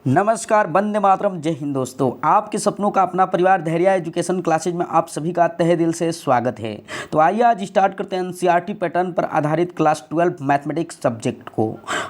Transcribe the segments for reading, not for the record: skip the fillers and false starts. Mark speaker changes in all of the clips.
Speaker 1: नमस्कार, वंदे मातरम, जय हिंद। दोस्तों, आपके सपनों का अपना परिवार धैर्य एजुकेशन क्लासेज में आप सभी का तहे दिल से स्वागत है। तो आइए आज स्टार्ट करते हैं एनसीईआरटी पैटर्न पर आधारित क्लास 12 मैथमेटिक्स सब्जेक्ट को।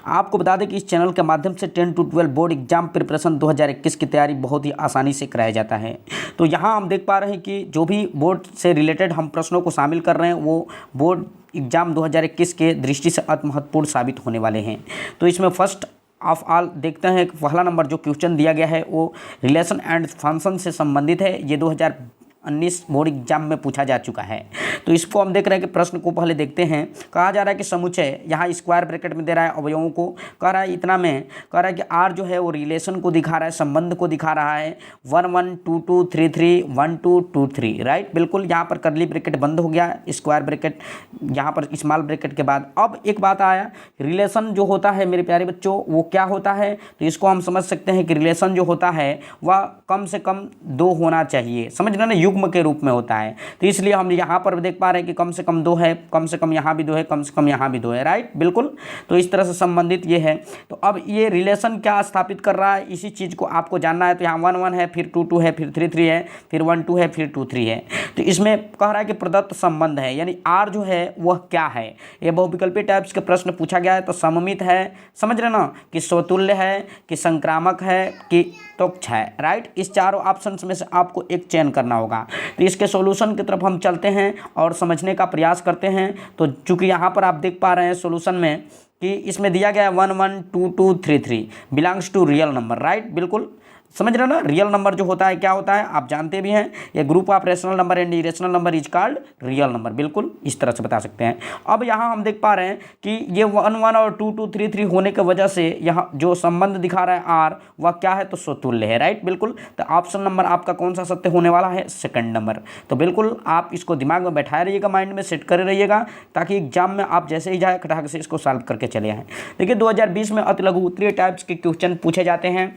Speaker 1: आपको बता दें कि इस चैनल के माध्यम से 10 to 12 बोर्ड एग्जाम प्रिपरेशन 2021 की तैयारी बहुत ही आसानी से कराया जाता है। तो यहाँ हम देख पा रहे हैं कि जो भी बोर्ड से रिलेटेड हम प्रश्नों को शामिल कर रहे हैं वो बोर्ड एग्जाम 2021 के दृष्टि से अति महत्वपूर्ण साबित होने वाले हैं। तो इसमें फर्स्ट ऑफ ऑल देखते हैं कि पहला नंबर जो क्वेश्चन दिया गया है वो रिलेशन एंड फंक्शन से संबंधित है। ये 2019 बोर्ड एग्जाम में पूछा जा चुका है। तो इसको हम देख रहे हैं कि प्रश्न को पहले देखते हैं। कहा जा रहा है कि समुच्चय, यहाँ स्क्वायर ब्रैकेट में दे रहा है अवयवों को, कह रहा है इतना में, कह रहा है कि आर जो है वो रिलेशन को दिखा रहा है, संबंध को दिखा रहा है 1 1 2 2 3 3 1 2 2 3, राइट। बिल्कुल, यहाँ पर करली ब्रैकेट बंद हो गया, स्क्वायर ब्रैकेट यहाँ पर स्मॉल ब्रैकेट के बाद। अब एक बात आया, रिलेशन जो होता है मेरे प्यारे बच्चों वो क्या होता है, तो इसको हम समझ सकते हैं कि रिलेशन जो होता है वह कम से कम 2 होना चाहिए। समझ रहे ना, युग्म के रूप में होता है। तो इसलिए हम यहाँ पर देख पा रहे हैं कि कम से कम 2 है, कम से कम यहाँ भी 2 है, कम से कम यहाँ भी 2 है, राइट। बिल्कुल, तो इस तरह से संबंधित ये है। तो अब ये रिलेशन क्या स्थापित कर रहा है, इसी चीज़ को आपको जानना है। तो यहाँ 1 1 है, फिर 2 2 है, फिर 3 3 है, फिर 1 2 है, फिर 2 3 है। तो इसमें कह रहा है कि प्रदत्त संबंध है, यानी आर जो है वह क्या है। ये बहुविकल्पी टाइप्स के प्रश्न पूछा गया है। तो सममित है, समझ रहे ना, कि स्वतुल्य है, कि संक्रामक है, कि तुच्छ है, राइट। इस चारों ऑप्शंस में से आपको एक चयन करना होगा। तो इसके सॉल्यूशन की तरफ हम चलते हैं और समझने का प्रयास करते हैं। तो चूंकि यहाँ पर आप देख पा रहे हैं सॉल्यूशन में कि इसमें दिया गया है 1 1 2 2 3 3 belongs to real number, right. बिल्कुल समझ रहे हो ना, रियल नंबर जो होता है क्या होता है आप जानते भी हैं। ये group of rational number and irrational number is called real number. बिल्कुल इस तरह से बता सकते हैं। अब यहाँ हम देख पा रहे हैं कि ये 1 1 और 2 2 3 3 होने की वजह से यहाँ जो संबंध दिखा रहा है आर वह क्या है, तो स्वतुल्य है, राइट। बिल्कुल, तो ऑप्शन नंबर आपका कौन सा सत्य होने वाला है, सेकंड नंबर। तो बिल्कुल आप इसको दिमाग में बैठाए रहिएगा, माइंड में सेट करे रहिएगा, ताकि एग्जाम में आप जैसे ही जाए खटाक से इसको सॉल्व करके चले आएँ। देखिए 2020 में अति लघु उत्तरीय टाइप्स के क्वेश्चन पूछे जाते हैं।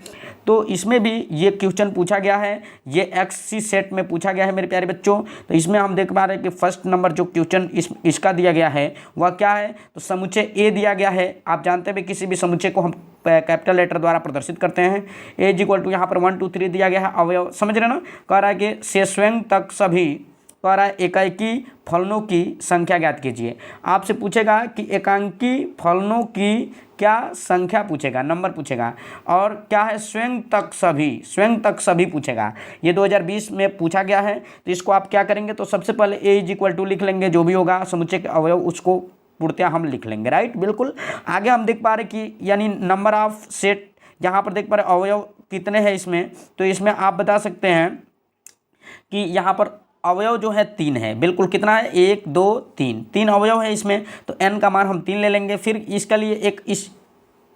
Speaker 1: तो इसमें भी ये क्वेश्चन पूछा गया है, ये एक्ससी सेट में पूछा गया है मेरे प्यारे बच्चों। तो इसमें हम देख पा रहे हैं कि फर्स्ट नंबर जो क्वेश्चन इसका दिया गया है वह क्या है, तो समुच्चय ए दिया गया है। आप जानते हैं किसी भी समुच्चय को हम कैपिटल लेटर द्वारा प्रदर्शित करते हैं। ए इज इक्वल टू यहाँ पर 1 2 3 दिया गया है। अवयव समझ रहे ना, कह रहा है कि से स्वयं तक सभी, कह रहा है एकाकी फलनों की संख्या ज्ञात कीजिए। आपसे पूछेगा कि एकांकी फलनों की क्या संख्या पूछेगा, नंबर पूछेगा, और क्या है स्वयं तक सभी, स्वयं तक सभी पूछेगा। ये 2020 में पूछा गया है। तो इसको आप क्या करेंगे, तो सबसे पहले ए इज इक्वल टू लिख लेंगे, जो भी होगा समुच्चय के अवयव उसको पूर्णतया हम लिख लेंगे, राइट। बिल्कुल, आगे हम देख पा रहे कि यानी नंबर ऑफ सेट, यहाँ पर देख पा रहे अवयव कितने हैं इसमें। तो इसमें आप बता सकते हैं कि यहाँ पर अवयव जो है 3 है। बिल्कुल, कितना है, 1 2 3 अवयव है इसमें। तो n का मान हम 3 ले लेंगे। फिर इसके लिए एक इस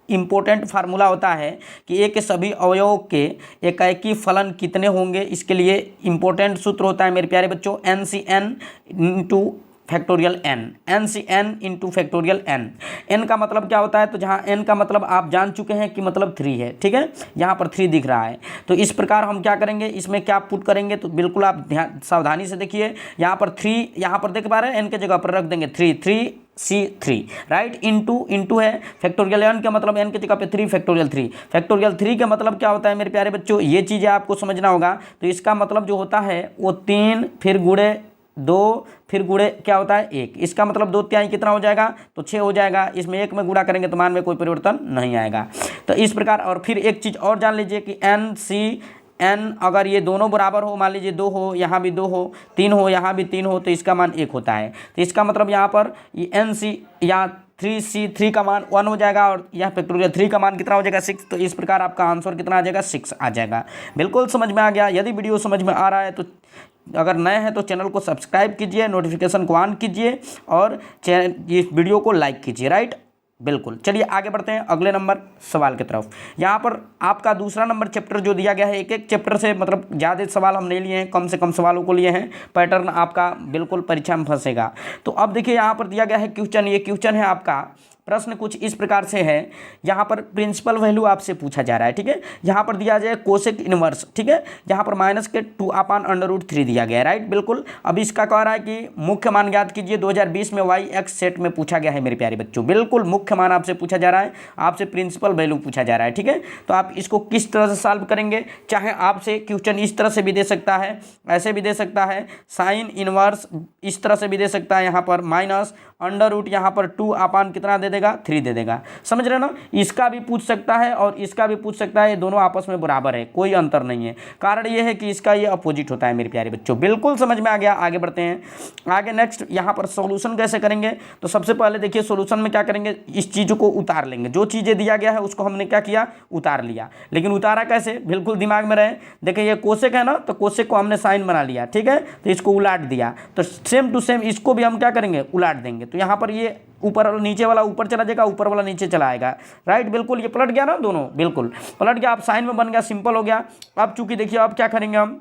Speaker 1: इम्पोर्टेंट फार्मूला होता है कि ए के सभी अवयवों के एकाकी फलन कितने होंगे। इसके लिए इम्पोर्टेंट सूत्र होता है मेरे प्यारे बच्चों, NCN into factorial n c n into factorial n का मतलब क्या होता है, तो जहाँ n का मतलब आप जान चुके हैं कि मतलब 3 है, ठीक है। यहाँ पर 3 दिख रहा है। तो इस प्रकार हम क्या करेंगे, इसमें क्या पुट करेंगे, तो बिल्कुल आप ध्यान सावधानी से देखिए। यहाँ पर 3, यहाँ पर देख पा रहे हैं n के जगह पर रख देंगे 3 C3, राइट। इंटू है फैक्टोरियल n का मतलब n की जगह पे 3 फैक्टोरियल 3। फैक्टोरियल 3 का मतलब क्या होता है मेरे प्यारे बच्चों, ये चीज़ें आपको समझना होगा। तो इसका मतलब जो होता है वो 3 फिर गुणे 2 फिर गुणे क्या होता है 1। इसका मतलब 2 तिहाई कितना हो जाएगा, तो 6 हो जाएगा। इसमें 1 में गुणा करेंगे तो मान में कोई परिवर्तन नहीं आएगा। तो इस प्रकार, और फिर एक चीज़ और जान लीजिए कि NCN अगर ये दोनों बराबर हो, मान लीजिए 2 हो, यहाँ भी 2 हो, 3 हो, यहाँ भी 3 हो, तो इसका मान 1 होता है। तो इसका मतलब यहाँ पर ये NC या 3C3 का मान 1 हो जाएगा, और यहाँ फैक्टोरियल 3 का मान कितना हो जाएगा 6। तो इस प्रकार आपका आंसर कितना आ जाएगा, 6 आ जाएगा। बिल्कुल समझ में आ गया। यदि वीडियो समझ में आ रहा है तो अगर नए हैं तो चैनल को सब्सक्राइब कीजिए, नोटिफिकेशन को ऑन कीजिए और इस वीडियो को लाइक कीजिए, राइट। बिल्कुल, चलिए आगे बढ़ते हैं अगले नंबर सवाल की तरफ। यहाँ पर आपका दूसरा नंबर चैप्टर जो दिया गया है, एक चैप्टर से मतलब ज़्यादा सवाल हम नहीं लिए हैं, कम से कम सवालों को लिए हैं। पैटर्न आपका बिल्कुल परीक्षा में फंसेगा। तो अब देखिए यहाँ पर दिया गया है क्वेश्चन, ये क्वेश्चन है आपका प्रश्न कुछ इस प्रकार से है, यहाँ पर प्रिंसिपल वैल्यू आपसे पूछा जा रहा है, ठीक है। यहाँ पर दिया जाए कोसेक इनवर्स, ठीक है, यहाँ पर माइनस के 2/√3 दिया गया है, राइट। बिल्कुल, अब इसका कह रहा है कि मुख्य मान ज्ञात कीजिए। 2020 में वाई एक्स सेट में पूछा गया है मेरे प्यारे बच्चों। बिल्कुल मुख्य मान आपसे पूछा जा रहा है, आपसे प्रिंसिपल वैल्यू पूछा जा रहा है, ठीक है। तो आप इसको किस तरह से सॉल्व करेंगे, चाहे आपसे क्वेश्चन इस तरह से भी दे सकता है, ऐसे भी दे सकता है, साइन इनवर्स इस तरह से भी दे सकता है, यहाँ पर माइनस √ यहाँ पर 2 कितना दे देगा, 3 दे देगा। समझ रहे ना, इसका भी पूछ सकता है और इसका भी पूछ सकता है, ये दोनों आपस में बराबर है, कोई अंतर नहीं है। कारण ये है कि इसका ये अपोजिट होता है मेरे प्यारे बच्चों। बिल्कुल समझ में आ गया। आगे बढ़ते हैं, आगे नेक्स्ट यहाँ पर सॉल्यूशन कैसे करेंगे। तो सबसे पहले देखिए सॉल्यूशन में क्या करेंगे, इस चीज़ को उतार लेंगे। जो चीज़ें दिया गया है उसको हमने क्या किया, उतार लिया। लेकिन उतारा कैसे, बिल्कुल दिमाग में रहे। देखिए ये कोसेक है ना, तो कोसेक को हमने साइन बना लिया, ठीक है, तो इसको उलाट दिया। तो सेम टू सेम इसको भी हम क्या करेंगे, उलाट देंगे। तो यहाँ पर ये ऊपर नीचे वाला ऊपर चला जाएगा, ऊपर वाला नीचे चला आएगा, राइट। बिल्कुल ये पलट गया ना, दोनों बिल्कुल पलट गया। अब साइन में बन गया, सिंपल हो गया। अब चूंकि देखिए अब क्या करेंगे हम,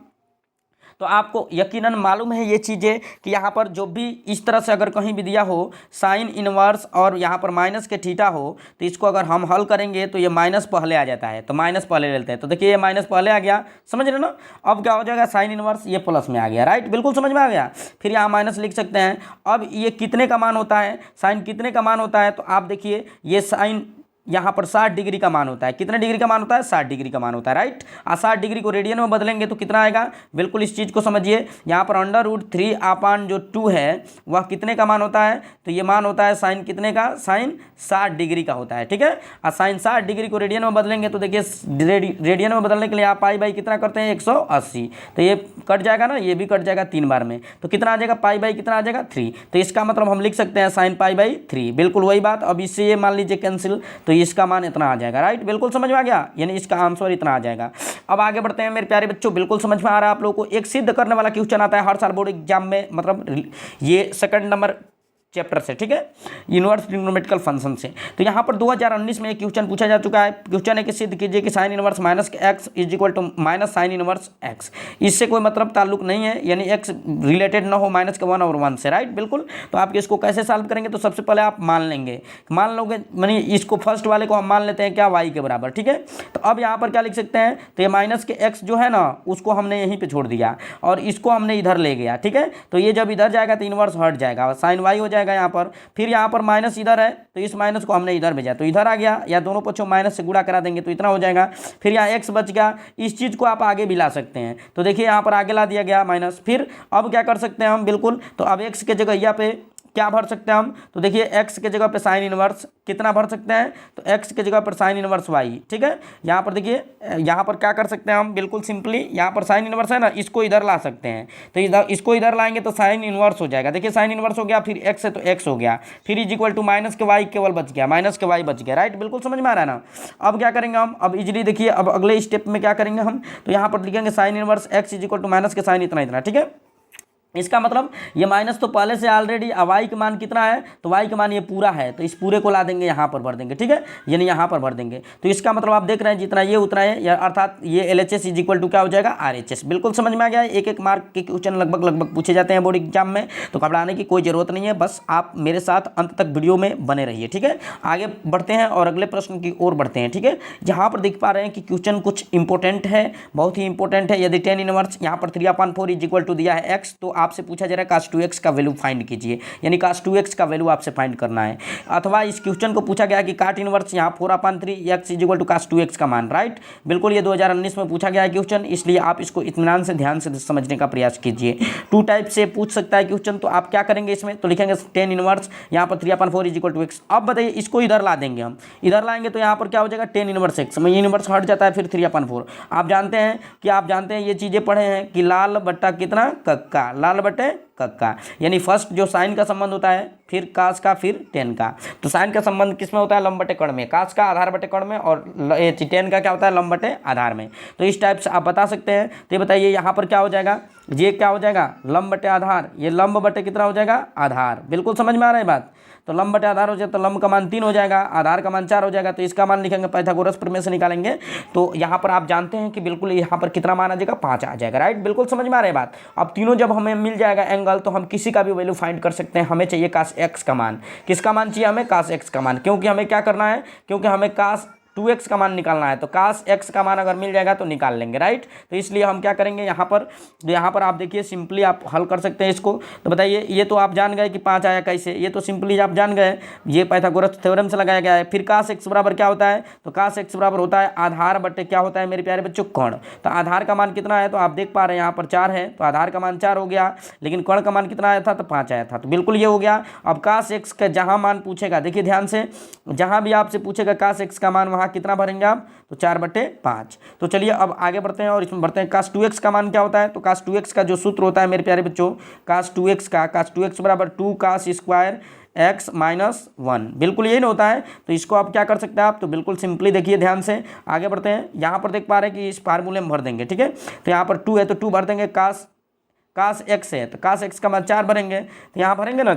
Speaker 1: तो आपको यकीनन मालूम है ये चीज़ें कि यहाँ पर जो भी इस तरह से अगर कहीं भी दिया हो साइन इनवर्स और यहाँ पर माइनस के थीटा हो, तो इसको अगर हम हल करेंगे तो ये माइनस पहले आ जाता है, तो माइनस पहले लेते हैं। तो देखिए ये माइनस पहले आ गया, समझ रहे ना। अब क्या हो जाएगा, साइन इनवर्स ये प्लस में आ गया, राइट। बिल्कुल समझ में आ गया। फिर यहाँ माइनस लिख सकते हैं। अब ये कितने का मान होता है, साइन कितने का मान होता है, तो आप देखिए ये साइन यहाँ पर 60 डिग्री का मान होता है। कितने डिग्री का मान होता है, 60 डिग्री का मान होता है, राइट। 60 डिग्री को रेडियन में बदलेंगे तो कितना आएगा, बिल्कुल इस चीज़ को समझिए। यहाँ पर √3/2 है वह कितने का मान होता है, तो ये मान होता है साइन कितने का, साइन 60 डिग्री का होता है, ठीक है। और साइन 60 डिग्री को रेडियन में बदलेंगे तो देखिए रेडियन में बदलने के लिए आप पाई बाई कितना करते हैं, 180। तो ये कट जाएगा ना, ये भी कट जाएगा 3 बार में, तो कितना आ जाएगा, पाई बाई कितना आ जाएगा, 3। तो इसका मतलब हम लिख सकते हैं साइन π/3। बिल्कुल वही बात। अब इससे ये मान लीजिए कैंसिल, तो इसका मान इतना आ जाएगा, राइट। बिल्कुल समझ में आ गया, यानी इसका आंसर इतना आ जाएगा। अब आगे बढ़ते हैं मेरे प्यारे बच्चों। बिल्कुल समझ में आ रहा है आप लोगों को। एक सिद्ध करने वाला क्वेश्चन आता है हर साल बोर्ड एग्जाम में, मतलब ये 2nd नंबर चैप्टर से, ठीक है, इनवर्स ट्रिग्नोमेट्रिकल फंक्शन से। तो यहाँ पर 2019 में एक क्वेश्चन पूछा जा चुका है। क्वेश्चन है कि सिद्ध कीजिए कि sine inverse -x = minus sine inverse x। इससे कोई मतलब ताल्लुक नहीं है, यानी x रिलेटेड ना हो -1 और 1 से, राइट। बिल्कुल। तो आप इसको कैसे सॉल्व करेंगे, तो सबसे पहले आप मान लोगे, मानी इसको फर्स्ट वाले को हम मान लेते हैं क्या, y के बराबर, ठीक है। तो अब यहाँ पर क्या लिख सकते हैं, तो ये माइनस के x जो है ना उसको हमने यहीं पर छोड़ दिया और इसको हमने इधर ले गया, ठीक है। तो ये जब इधर जाएगा तो इनवर्स हट जाएगा, साइन y हो जाएगा यहाँ पर। फिर यहाँ पर माइनस इधर है तो इस माइनस को हमने इधर भेजा तो इधर आ गया, या दोनों पक्षों माइनस से गुणा करा देंगे तो इतना हो जाएगा। फिर यहाँ x बच गया। इस चीज़ को आप आगे भी ला सकते हैं, तो देखिए यहाँ पर आगे ला दिया गया माइनस। फिर अब क्या कर सकते हैं हम, बिल्कुल, तो अब x के जगह यहाँ पे क्या भर सकते हैं हम, तो देखिए x के जगह पे साइन इनवर्स कितना भर सकते हैं, तो x के जगह पर साइन इनवर्स y, ठीक है। यहाँ पर देखिए, यहाँ पर क्या कर सकते हैं हम, बिल्कुल सिंपली यहाँ पर साइन इनवर्स है ना, इसको इधर ला सकते हैं। तो इधर इसको इधर लाएंगे तो साइन इनवर्स हो जाएगा। देखिए साइन इनवर्स हो गया, फिर x है तो x हो गया, फिर = माइनस के y केवल बच गया, माइनस के y बच गया, राइट। बिल्कुल समझ में आ रहा है ना। अब क्या करेंगे हम, अब इजीली देखिए, अब अगले स्टेप में क्या करेंगे हम, तो यहाँ पर लिखेंगे साइन इनवर्स x = माइनस के साइन इतना इतना, ठीक है। इसका मतलब ये माइनस तो पहले से ऑलरेडी, y का मान कितना है, तो y का मान ये पूरा है, तो इस पूरे को ला देंगे यहाँ पर भर देंगे, ठीक है, यानी यहाँ पर भर देंगे। तो इसका मतलब आप देख रहे हैं जितना ये उतना है, या अर्थात ये LHS = क्या हो जाएगा, RHS। बिल्कुल समझ में आ गया। एक एक मार्क के क्वेश्चन लगभग पूछे जाते हैं बोर्ड एग्जाम में, तो घबराने की कोई ज़रूरत नहीं है, बस आप मेरे साथ अंत तक वीडियो में बने रहिए, ठीक है। आगे बढ़ते हैं और अगले प्रश्न की ओर बढ़ते हैं, ठीक है। जहाँ पर देख पा रहे हैं कि क्वेश्चन कुछ इंपॉर्टेंट है, बहुत ही इंपॉर्टेंट है। यदि tan इनवर्स यहाँ पर 3/4 दिया है x, तो आपसे पूछा जा रहा है cos 2x का वैल्यू फाइंड कीजिए, यानी cos 2x का वैल्यू आपसे फाइंड करना है। अथवा इस क्वेश्चन को पूछा गया कि काट इनवर्स यहाँ 4/3 x = cos 2x का मान, राइट। बिल्कुल ये 2019 में पूछा गया है क्वेश्चन, इसलिए आप इसको इत्मीनान से ध्यान से समझने का प्रयास कीजिए। 2 टाइप से पूछ सकता है क्वेश्चन, तो आप क्या करेंगे इसमें, तो लिखेंगे tan इनवर्स यहाँ पर 3/4 = x। अब बताइए इसको इधर ला देंगे हम, इधर लाएंगे तो यहाँ पर क्या हो जाएगा, tan इनवर्स x, में इनवर्स हट जाता है, फिर 3/4। आप जानते हैं ये चीज़ें पढ़े हैं कि लाल बट्टा कितना कक्का, लाल बट्टे कक्का, यानी फर्स्ट जो साइन का संबंध होता है, फिर कास का, फिर टेन का। तो साइन का संबंध किस में होता है, लंब बटे कर्ण में, कास का आधार बटे कर्ण में, और टेन का क्या होता है, लंब बटे आधार में। तो इस टाइप से आप बता सकते हैं। तो ये बताइए यहाँ पर क्या हो जाएगा, ये क्या हो जाएगा, लंब बटे आधार, ये लंब बटे कितना हो जाएगा, आधार। बिल्कुल समझ में आ रहा है बात। तो लंब बटे आधार हो जाए तो लंब का मान 3 हो जाएगा, आधार का मान 4 हो जाएगा। तो इसका मान लिखेंगे, पाइथागोरस प्रमेय से निकालेंगे। तो यहाँ पर आप जानते हैं कि बिल्कुल यहाँ पर कितना मान आ जाएगा, 5 आ जाएगा, राइट। बिल्कुल समझ में आ रही है बात। अब तीनों जब हमें मिल जाएगा एंगल, तो हम किसी का भी वैल्यू फाइंड कर सकते हैं। हमें चाहिए cos x का मान। किसका मान चाहिए हमें? cos x का मान। क्योंकि हमें क्या करना है, क्योंकि हमें cos 2x का मान निकालना है। तो cos x का मान अगर मिल जाएगा तो निकाल लेंगे, राइट। तो इसलिए हम क्या करेंगे यहाँ पर आप देखिए सिंपली आप हल कर सकते हैं इसको। तो बताइए, ये तो आप जान गए कि 5 आया कैसे, ये तो सिंपली आप जान गए, ये पाइथागोरस थ्योरम से लगाया गया है। फिर cos x बराबर क्या होता है? तो cos x बराबर होता है आधार बटे क्या होता है मेरे प्यारे बच्चों? कोण। तो आधार का मान कितना है? तो आप देख पा रहे हैं यहाँ पर 4 है, तो आधार का मान 4 हो गया, लेकिन कोण का मान कितना आया था? तो 5 आया था। तो बिल्कुल ये हो गया। अब cos x का जहाँ मान पूछेगा, देखिए ध्यान से, जहाँ भी आपसे पूछेगा cos x का मान, वहाँ कितना भरेंगे आप? तो 4/5। तो चलिए अब आगे बढ़ते हैं और इसमें बढ़ते हैं। cos 2x का मान क्या होता है? तो cos 2x का जो सूत्र होता है मेरे प्यारे बच्चों, cos 2x बराबर 2 cos स्क्वायर x माइनस 1, बिल्कुल यही ना होता है। तो इसको आप क्या कर सकते हैं आप? तो बिल्कुल सिंपली देखिए ध्यान से आगे बढ़ते हैं। यहाँ पर देख पा रहे हैं कि इस फार्मूले में भर देंगे, ठीक है। तो यहाँ पर 2 है तो 2 भर देंगे, cos x है तो cos x का मान 4 भरेंगे, तो यहाँ भरेंगे ना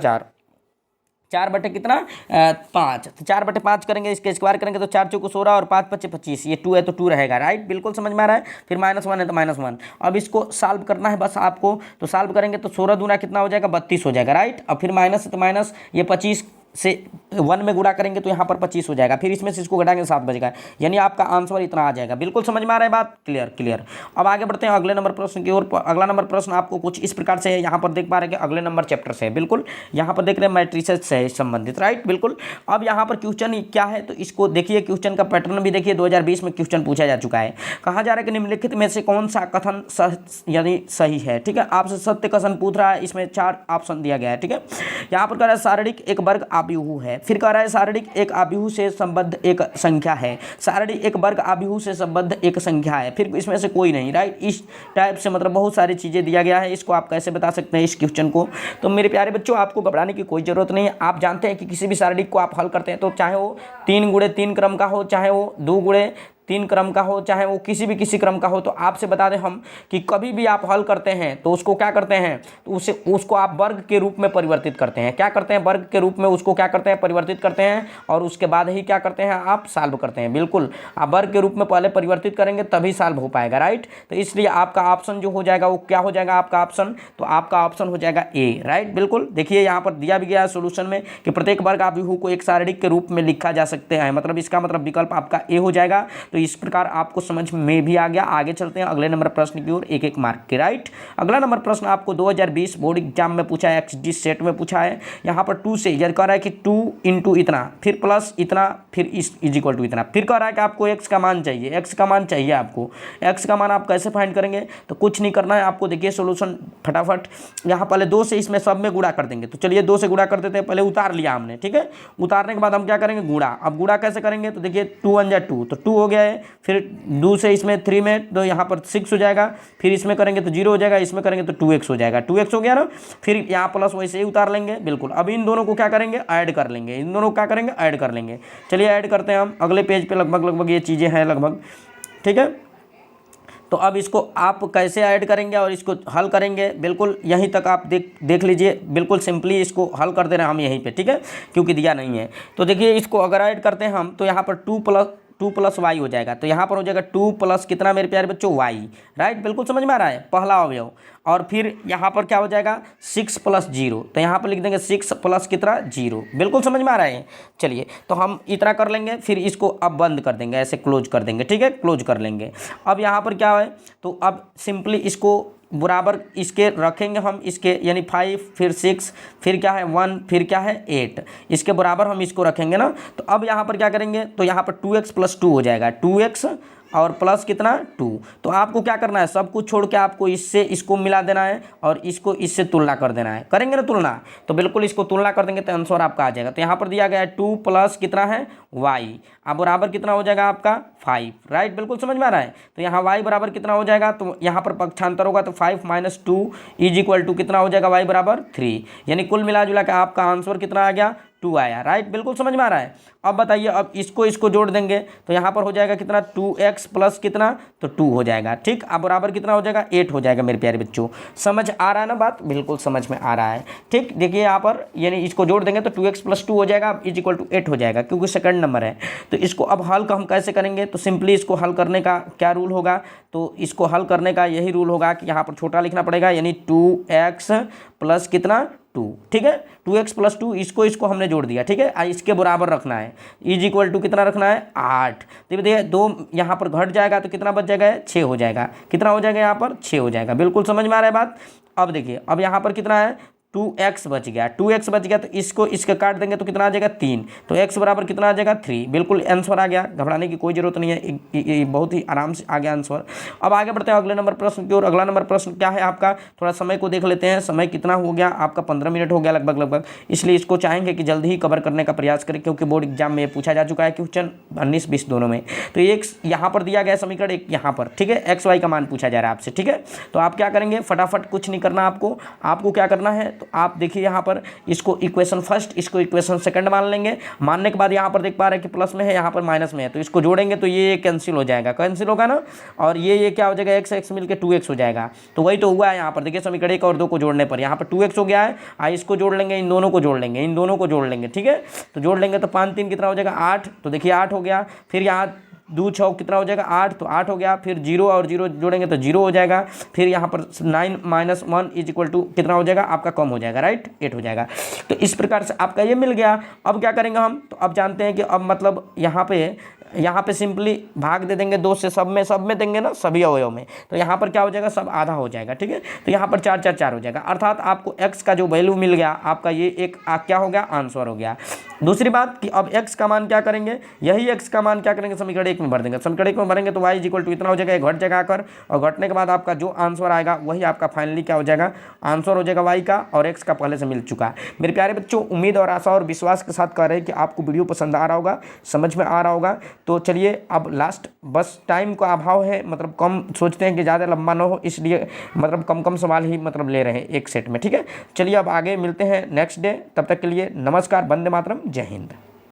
Speaker 1: 4 बटे कितना? 5। तो 4/5 करेंगे, इसके स्क्वायर करेंगे तो 4 चौको 16 और 5 पच्चे 25, ये 2 है तो 2 रहेगा, राइट। बिल्कुल समझ में आ रहा है। फिर -1 है तो -1। अब इसको सॉल्व करना है बस आपको। तो सॉल्व करेंगे तो 16 दूना कितना हो जाएगा? 32 हो जाएगा, राइट। अब फिर माइनस है तो माइनस, ये 25 से 1 में गुणा करेंगे तो यहाँ पर 25 हो जाएगा। फिर इसमें से इसको घटाएंगे 7 बचेगा, यानी आपका आंसर इतना आ जाएगा। बिल्कुल समझ में आ रहा है बात? क्लियर। अब आगे बढ़ते हैं अगले नंबर प्रश्न की ओर। अगला नंबर प्रश्न आपको कुछ इस प्रकार से है, यहाँ पर देख पा रहे हैं कि अगले नंबर चैप्टर से है, बिल्कुल यहाँ पर देख रहे हैं मैट्रिसेस से संबंधित, राइट। बिल्कुल। अब यहाँ पर क्वेश्चन क्या है, तो इसको देखिए, क्वेश्चन का पैटर्न भी देखिए। 2020 में क्वेश्चन पूछा जा चुका है। कहा जा रहा है कि निम्नलिखित में से कौन सा कथन यानी सही है, ठीक है। आपसे सत्य कथन पूछ रहा है, इसमें 4 ऑप्शन दिया गया है, ठीक है। यहाँ पर कह रहा है शारीरिक एक वर्ग आव्यूह है। फिर कह रहा है शारीरिक एक आव्यूह से संबद्ध एक संख्या है। शारीरिक एक वर्ग आव्यूह से संबद्ध एक संख्या है। फिर इसमें से कोई नहीं, राइट। इस टाइप से मतलब बहुत सारी चीज़ें दिया गया है। इसको आप कैसे बता सकते हैं इस क्वेश्चन को? तो मेरे प्यारे बच्चों, आपको घबराने की कोई ज़रूरत नहीं है। आप जानते हैं कि किसी भी शारीरिक को आप हल करते हैं तो चाहे वो 3 × 3 क्रम का हो, चाहे वो 2 × 3 क्रम का हो, चाहे वो किसी क्रम का हो, तो आपसे बता दें हम कि कभी भी आप हल करते हैं तो उसको क्या करते हैं? तो उसको आप वर्ग के रूप में परिवर्तित करते हैं। क्या करते हैं? वर्ग के रूप में उसको क्या करते हैं? परिवर्तित करते हैं, और उसके बाद ही क्या करते हैं? आप सॉल्व करते हैं। बिल्कुल, आप वर्ग के रूप में पहले परिवर्तित करेंगे तभी सॉल्व हो पाएगा, राइट। तो इसलिए आपका ऑप्शन जो हो जाएगा वो क्या हो जाएगा आपका ऑप्शन? तो आपका ऑप्शन हो जाएगा ए, राइट। बिल्कुल, देखिए यहाँ पर दिया भी गया है सोल्यूशन में कि प्रत्येक वर्ग आव्यूह को एक शारीरिक के रूप में लिखा जा सकते हैं। मतलब इसका मतलब विकल्प आपका ए हो जाएगा। तो इस प्रकार आपको समझ में भी आ गया। आगे चलते हैं अगले नंबर प्रश्न की ओर, 1-1 मार्क के, राइट। अगला नंबर प्रश्न आपको 2020 बोर्ड एग्जाम में पूछा है, XD सेट में पूछा है। यहाँ पर 2 से यह कह रहा है कि 2 × इतना, फिर प्लस इतना, फिर इज इक्वल टू इतना। फिर कह रहा है कि आपको x का मान चाहिए, x का मान चाहिए आपको। x का मान आप कैसे फाइंड करेंगे? तो कुछ नहीं करना है आपको। देखिए सोल्यूशन फटाफट, यहाँ पहले 2 से इसमें सब में गुणा कर देंगे। तो चलिए 2 से गुणा कर देते हैं। पहले उतार लिया हमने, ठीक है। उतारने के बाद हम क्या करेंगे? गुणा। अब गुणा कैसे करेंगे? तो देखिए 2 × 1 = 2, तो 2 हो गया है। फिर 2 से इसमें 3 में तो यहाँ पर 6 हो जाएगा। फिर इसमें करेंगे तो 0 हो जाएगा, इसमें करेंगे तो 2x हो जाएगा। 2x हो गया ना। फिर यहाँ प्लस वैसे ही उतार लेंगे, बिल्कुल। अब इन दोनों को क्या करेंगे? ऐड कर लेंगे। इन दोनों को क्या करेंगे? ऐड कर लेंगे। चलिए ऐड करते हैं हम। अगले पेज पे लगभग ये चीज़ें हैं लगभग, ठीक है। तो अब इसको आप कैसे ऐड करेंगे और इसको हल करेंगे, बिल्कुल यहीं तक आप देख लीजिए। बिल्कुल सिंपली इसको हल कर दे रहे हैं हम यहीं पे, ठीक है, क्योंकि दिया नहीं है। तो देखिए इसको अगर ऐड करते हैं हम तो यहाँ पर 2 + y हो जाएगा। तो यहाँ पर हो जाएगा 2 + कितना मेरे प्यारे बच्चों? y, right. बिल्कुल समझ में आ रहा है, पहला अवयव। और फिर यहाँ पर क्या हो जाएगा? 6 + 0, तो यहाँ पर लिख देंगे 6 + कितना? 0। बिल्कुल समझ में आ रहा है। चलिए तो हम इतना कर लेंगे, फिर इसको अब बंद कर देंगे, ऐसे क्लोज कर देंगे, ठीक है, क्लोज कर लेंगे। अब यहाँ पर क्या है? तो अब सिंपली इसको बराबर इसके रखेंगे हम, इसके यानी 5, फिर 6, फिर क्या है 1, फिर क्या है 8, इसके बराबर हम इसको रखेंगे ना। तो अब यहाँ पर क्या करेंगे? तो यहाँ पर 2x + 2 हो जाएगा, 2x और प्लस कितना? 2। तो आपको क्या करना है? सब कुछ छोड़ के आपको इससे इसको मिला देना है और इसको इससे तुलना कर देना है। करेंगे ना तुलना? तो बिल्कुल इसको तुलना कर देंगे तो आंसर आपका आ जाएगा। तो यहाँ पर दिया गया है 2 + कितना है? y। अब बराबर कितना हो जाएगा आपका? 5, राइट। बिल्कुल समझ में आ रहा है। तो यहाँ y बराबर कितना हो जाएगा? तो यहाँ पर पक्षांतर होगा तो 5 - 2 = कितना हो जाएगा? y बराबर 3। यानी कुल मिला जुला के आपका आंसर कितना आ गया? 2 आया, राइट। बिल्कुल समझ में आ रहा है। अब बताइए, अब इसको जोड़ देंगे तो यहाँ पर हो जाएगा कितना, 2x प्लस कितना, तो 2 हो जाएगा, ठीक। अब बराबर कितना हो जाएगा, 8 हो जाएगा मेरे प्यारे बच्चों। समझ आ रहा है ना बात, बिल्कुल समझ में आ रहा है, ठीक। देखिए यहाँ पर यानी इसको जोड़ देंगे तो 2x प्लस 2 हो जाएगा इज इक्वल टू 8 हो जाएगा, क्योंकि सेकंड नंबर है। तो इसको अब हल हम कैसे करेंगे, तो सिंपली इसको हल करने का क्या रूल होगा, तो इसको हल करने का यही रूल होगा कि यहाँ पर छोटा लिखना पड़ेगा, यानी 2x प्लस कितना, 2, ठीक है। 2x प्लस 2 इसको हमने जोड़ दिया, ठीक है। इसके बराबर रखना है, इज इक्वल टू कितना रखना है, 8। तो देखिए 2 यहाँ पर घट जाएगा तो कितना बच जाएगा, 6 हो जाएगा। कितना हो जाएगा यहाँ पर, 6 हो जाएगा। बिल्कुल समझ में आ रहा है बात। अब देखिए, अब यहाँ पर कितना है, 2x बच गया, 2x बच गया तो इसके काट देंगे तो कितना आ जाएगा, 3। तो x बराबर कितना आ जाएगा, 3। बिल्कुल आंसर आ गया, घबराने की कोई ज़रूरत नहीं है, ये बहुत ही आराम से आ गया आंसर। अब आगे बढ़ते हैं अगले नंबर प्रश्न की ओर। अगला नंबर प्रश्न क्या है आपका, थोड़ा समय को देख लेते हैं। समय कितना हो गया आपका, 15 मिनट हो गया लगभग, इसलिए इसको चाहेंगे कि जल्दी ही कवर करने का प्रयास करें, क्योंकि बोर्ड एग्जाम में पूछा जा चुका है क्वेश्चन 19-20 दोनों में। तो एक यहाँ पर दिया गया समीकरण, एक यहाँ पर, ठीक है, एक्स वाई का मान पूछा जा रहा है आपसे, ठीक है। तो आप क्या करेंगे, फटाफट, कुछ नहीं करना आपको क्या करना है, तो आप देखिए यहाँ पर इसको इक्वेशन फर्स्ट, इसको इक्वेशन सेकंड मान लेंगे। मानने के बाद यहाँ पर देख पा रहे हैं कि प्लस में है, यहाँ पर माइनस में है, तो इसको जोड़ेंगे तो ये कैंसिल हो जाएगा, कैंसिल होगा ना, और ये क्या हो जाएगा, x मिलकर 2x हो जाएगा। तो वही तो हुआ है यहाँ पर, देखिए समीकरण 1 और 2 को जोड़ने पर यहाँ पर 2x हो गया है। इसको जोड़ लेंगे, इन दोनों को जोड़ लेंगे, ठीक है। तो जोड़ लेंगे तो 5 3 कितना हो जाएगा, 8। तो देखिए 8 हो गया। फिर यहाँ 2 6 कितना हो जाएगा, 8। तो 8 हो गया। फिर 0 और 0 जोड़ेंगे तो 0 हो जाएगा। फिर यहाँ पर 9 माइनस 1 इज इक्वल टू कितना हो जाएगा, आपका कम हो जाएगा, राइट, 8 हो जाएगा। तो इस प्रकार से आपका ये मिल गया। अब क्या करेंगे हम, तो अब जानते हैं कि अब मतलब यहाँ पे सिंपली भाग दे देंगे 2 से, सब में देंगे ना, सभी अवयव में। तो यहाँ पर क्या हो जाएगा, सब आधा हो जाएगा, ठीक है। तो यहाँ पर 4 4 4 हो जाएगा, अर्थात आपको x का जो वैल्यू मिल गया आपका, ये एक क्या हो गया, आंसर हो गया। दूसरी बात कि अब x का मान क्या करेंगे, यही x का मान क्या करेंगे, समीकरण 1 में भर देंगे। समीकरण 1 में भरेंगे तो y इज इक्वल टू इतना हो जाएगा, घट जाएगा आकर, और घटने के बाद आपका जो आंसर आएगा वही आपका फाइनली क्या हो जाएगा, आंसर हो जाएगा y का, और x का पहले से मिल चुका है। मेरे प्यारे बच्चों, उम्मीद और आशा और विश्वास के साथ कह रहे हैं कि आपको वीडियो पसंद आ रहा होगा, समझ में आ रहा होगा। तो चलिए अब लास्ट, बस टाइम का अभाव है, मतलब कम सोचते हैं कि ज़्यादा लंबा ना हो, इसलिए मतलब कम सवाल ही मतलब ले रहे हैं एक सेट में, ठीक है। चलिए अब आगे मिलते हैं नेक्स्ट डे, तब तक के लिए नमस्कार, वंदे मातरम, जय हिंद।